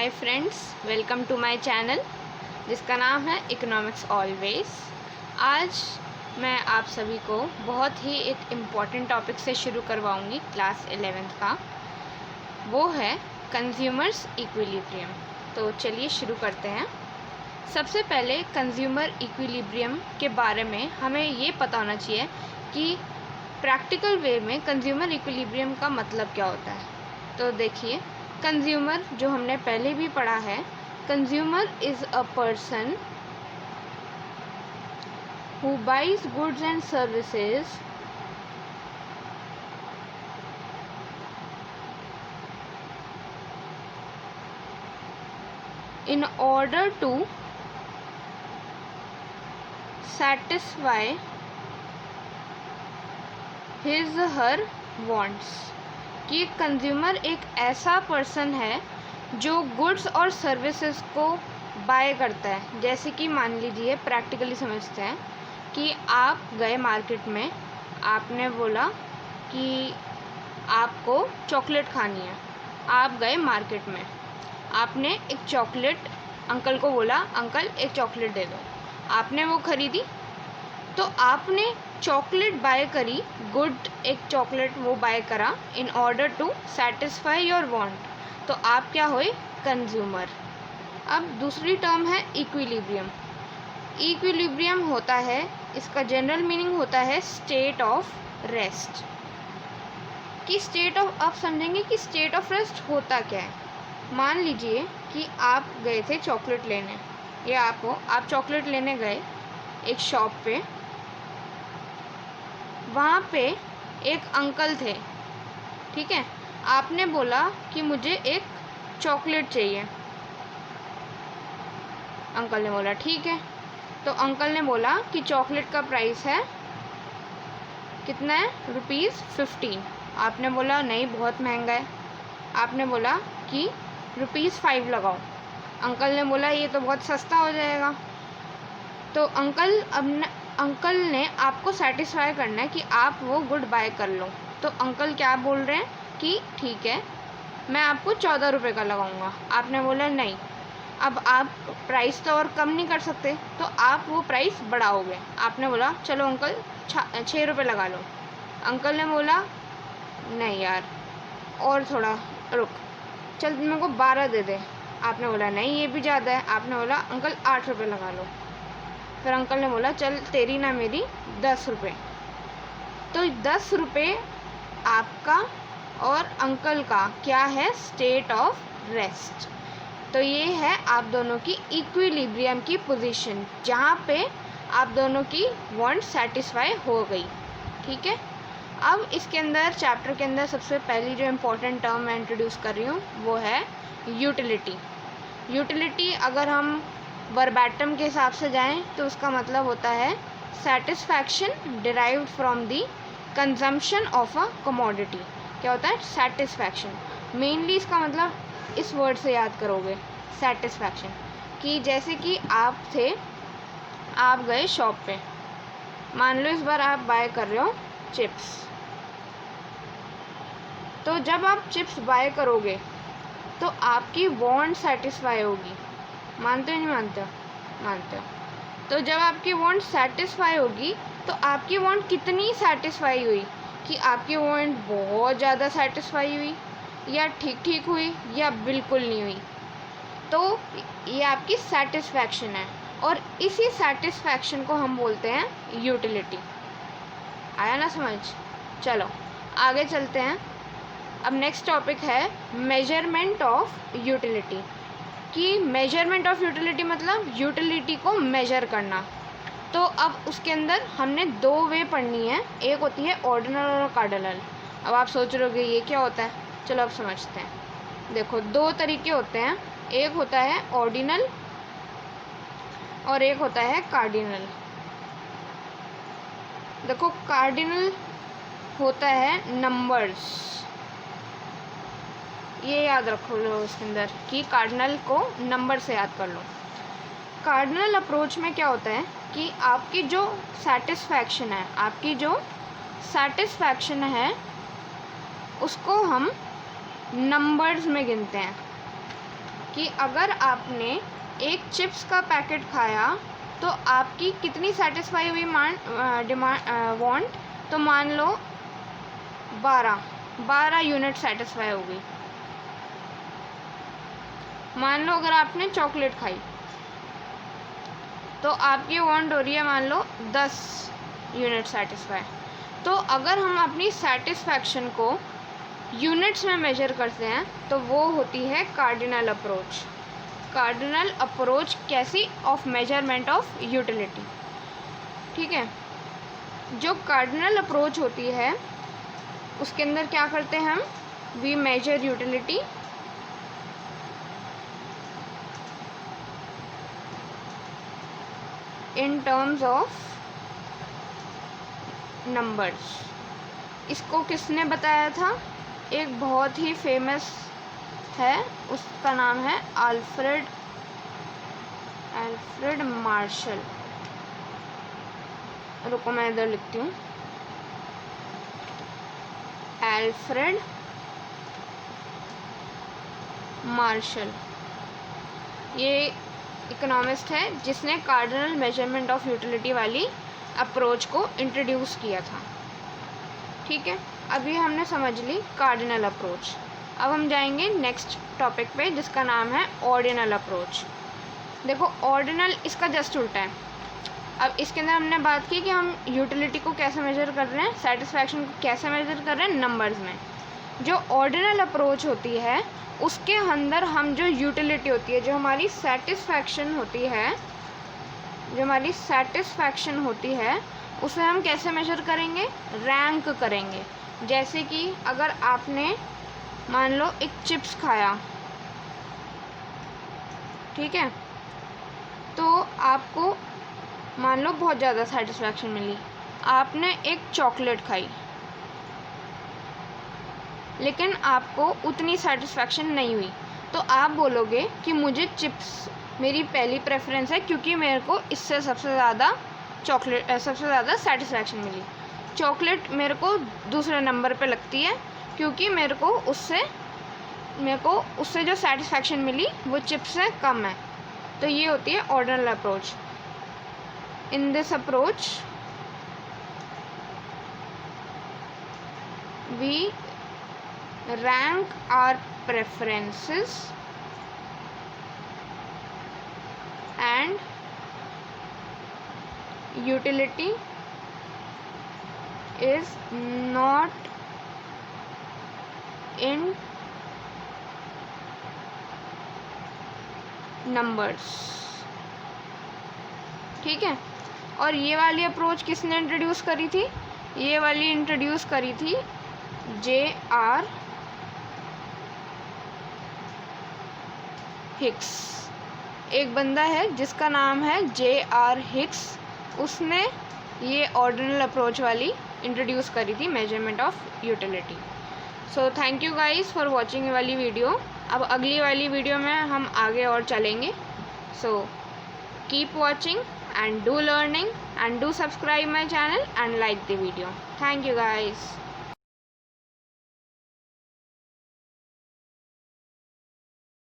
Hi friends, welcome to my channel जिसका नाम है इकोनॉमिक्स ऑलवेज। आज मैं आप सभी को बहुत ही एक इम्पॉर्टेंट टॉपिक से शुरू करवाऊंगी क्लास 11th का। वो है कंज्यूमर्स इक्विलिब्रियम। तो चलिए शुरू करते हैं। सबसे पहले कंज्यूमर इक्विलिब्रियम के बारे में हमें ये पता होना चाहिए कि प्रैक्टिकल वे में कंज्यूमर इक्विलिब्रियम का मतलब क्या होता है। तो देखिए, कंज्यूमर जो हमने पहले भी पढ़ा है, consumer is a person who buys goods and services in order to satisfy his her wants। कि कंज्यूमर एक ऐसा पर्सन है जो गुड्स और सर्विसेज को बाय करता है। जैसे कि मान लीजिए, प्रैक्टिकली समझते हैं कि आप गए मार्केट में, आपने बोला कि आपको चॉकलेट खानी है। आप गए मार्केट में, आपने एक चॉकलेट, अंकल को बोला, अंकल एक चॉकलेट दे दो। आपने वो ख़रीदी, तो आपने चॉकलेट बाय करी, गुड एक चॉकलेट वो बाय करा in order to satisfy your want. तो आप क्या हुए? कंज्यूमर। अब दूसरी टर्म है इक्विलिब्रियम। इक्विलिब्रियम होता है, इसका जनरल मीनिंग होता है स्टेट ऑफ रेस्ट। कि स्टेट ऑफ, आप समझेंगे कि स्टेट ऑफ रेस्ट होता क्या है। मान लीजिए कि आप गए थे चॉकलेट लेने, या आप चॉकलेट लेने गए एक शॉप पे। वहाँ पे एक अंकल थे, ठीक है। आपने बोला कि मुझे एक चॉकलेट चाहिए। अंकल ने बोला ठीक है। तो अंकल ने बोला कि चॉकलेट का प्राइस है कितना है? ₹15। आपने बोला नहीं, बहुत महंगा है। आपने बोला कि ₹5 लगाओ। अंकल ने बोला ये तो बहुत सस्ता हो जाएगा। तो अंकल ने आपको सेटिस्फाई करना है कि आप वो गुड बाय कर लो। तो अंकल क्या बोल रहे हैं कि ठीक है, मैं आपको ₹14 का लगाऊंगा। आपने बोला नहीं, अब आप प्राइस तो और कम नहीं कर सकते, तो आप वो प्राइस बढ़ाओगे। आपने बोला चलो अंकल ₹6 लगा लो। अंकल ने बोला नहीं यार, और थोड़ा रुक, चल मेरे को 12 दे दे। आपने बोला नहीं, ये भी ज़्यादा है। आपने बोला अंकल ₹8 लगा लो। फिर अंकल ने बोला चल तेरी ना मेरी ₹10। तो ₹10 आपका और अंकल का क्या है? State of rest. तो ये है आप दोनों की इक्विलिब्रियम की पोजीशन, जहाँ पे आप दोनों की वांट सेटिस्फाई हो गई, ठीक है। अब इसके अंदर, चैप्टर के अंदर, सबसे पहली जो इम्पोर्टेंट टर्म मैं इंट्रोड्यूस कर रही हूँ वो है यूटिलिटी। यूटिलिटी अगर हम वर्बैटम के हिसाब से जाएं तो उसका मतलब होता है satisfaction derived from the consumption of a commodity. क्या होता है? सेटिस्फैक्शन। मेनली इसका मतलब इस वर्ड से याद करोगे, सेटिस्फैक्शन। कि जैसे कि आप गए शॉप पे, मान लो इस बार आप बाय कर रहे हो चिप्स। तो जब आप चिप्स बाय करोगे तो आपकी वांट सेटिस्फाई होगी। मानते हो नहीं मानते हो? मानते हो। तो जब आपकी वांट सेटिस्फाई होगी, तो आपकी वांट कितनी सेटिस्फाई हुई? कि आपकी वांट बहुत ज़्यादा सेटिस्फाई हुई, या ठीक ठीक हुई, या बिल्कुल नहीं हुई। तो ये आपकी सेटिस्फैक्शन है, और इसी सेटिस्फैक्शन को हम बोलते हैं यूटिलिटी। आया ना समझ? चलो आगे चलते हैं। अब नेक्स्ट टॉपिक है मेजरमेंट ऑफ यूटिलिटी। कि मेजरमेंट ऑफ यूटिलिटी मतलब यूटिलिटी को मेजर करना। तो अब उसके अंदर हमने 2 वे पढ़नी है। एक होती है ऑर्डिनल और कार्डिनल। अब आप सोच रहे होगे ये क्या होता है, चलो अब समझते हैं। देखो, 2 तरीके होते हैं, एक होता है ऑर्डिनल और एक होता है कार्डिनल। देखो, कार्डिनल होता है नंबर्स, ये याद रखो लो इसके अंदर कि कार्डिनल को नंबर से याद कर लो। कार्डिनल अप्रोच में क्या होता है कि आपकी जो सेटिस्फैक्शन है उसको हम नंबर्स में गिनते हैं। कि अगर आपने एक चिप्स का पैकेट खाया तो आपकी कितनी सेटिस्फाई हुई वांट, तो मान लो 12 यूनिट सेटिस्फाई हो गई। मान लो अगर आपने चॉकलेट खाई तो आपकी वांट हो रही है मान लो 10 यूनिट सेटिस्फाई। तो अगर हम अपनी सेटिस्फैक्शन को यूनिट्स में मेजर करते हैं तो वो होती है कार्डिनल अप्रोच। कार्डिनल अप्रोच कैसी? Of measurement of utility. ठीक है, जो कार्डिनल अप्रोच होती है उसके अंदर क्या करते हैं हम? We measure utility in terms of numbers. इसको किसने बताया था? एक बहुत ही फेमस है, उसका नाम है अल्फ्रेड मार्शल। रुको मैं इधर लिखती हूँ, अल्फ्रेड मार्शल। ये इकोनॉमिस्ट है जिसने कार्डिनल मेजरमेंट ऑफ यूटिलिटी वाली अप्रोच को इंट्रोड्यूस किया था। ठीक है, अभी हमने समझ ली कार्डिनल अप्रोच। अब हम जाएंगे नेक्स्ट टॉपिक पे जिसका नाम है ऑर्डिनल अप्रोच। देखो ऑर्डिनल इसका जस्ट उल्टा है। अब इसके अंदर हमने बात की कि हम यूटिलिटी को कैसे मेजर कर रहे हैं, सेटिस्फैक्शन को कैसे मेजर कर रहे हैं नंबर्स में। जो ऑर्डिनल अप्रोच होती है उसके अंदर हम जो यूटिलिटी होती है, जो हमारी सेटिस्फैक्शन होती है उसे हम कैसे मेजर करेंगे? रैंक करेंगे। जैसे कि अगर आपने मान लो एक चिप्स खाया, ठीक है, तो आपको मान लो बहुत ज़्यादा सेटिस्फैक्शन मिली। आपने एक चॉकलेट खाई लेकिन आपको उतनी सेटिस्फैक्शन नहीं हुई, तो आप बोलोगे कि मुझे चिप्स मेरी पहली प्रेफरेंस है क्योंकि मेरे को इससे सबसे ज़्यादा सेटिस्फैक्शन मिली। चॉकलेट मेरे को दूसरे नंबर पे लगती है क्योंकि मेरे को उससे जो सेटिस्फैक्शन मिली वो चिप्स से कम है। तो ये होती है ordinal approach. In this approach we rank our preferences and utility is not in numbers। ठीक है, और ये वाली अप्रोच किसने इंट्रोड्यूस करी थी? ये वाली इंट्रोड्यूस करी थी J.R. हिक्स। एक बंदा है जिसका नाम है J.R. हिक्स। उसने ये ऑर्डिनल अप्रोच वाली इंट्रोड्यूस करी थी, measurement of utility. So thank you guys for watching ये वाली वीडियो। अब अगली वाली वीडियो में हम आगे और चलेंगे। So keep watching and do learning and do subscribe my channel and like the video. Thank you guys.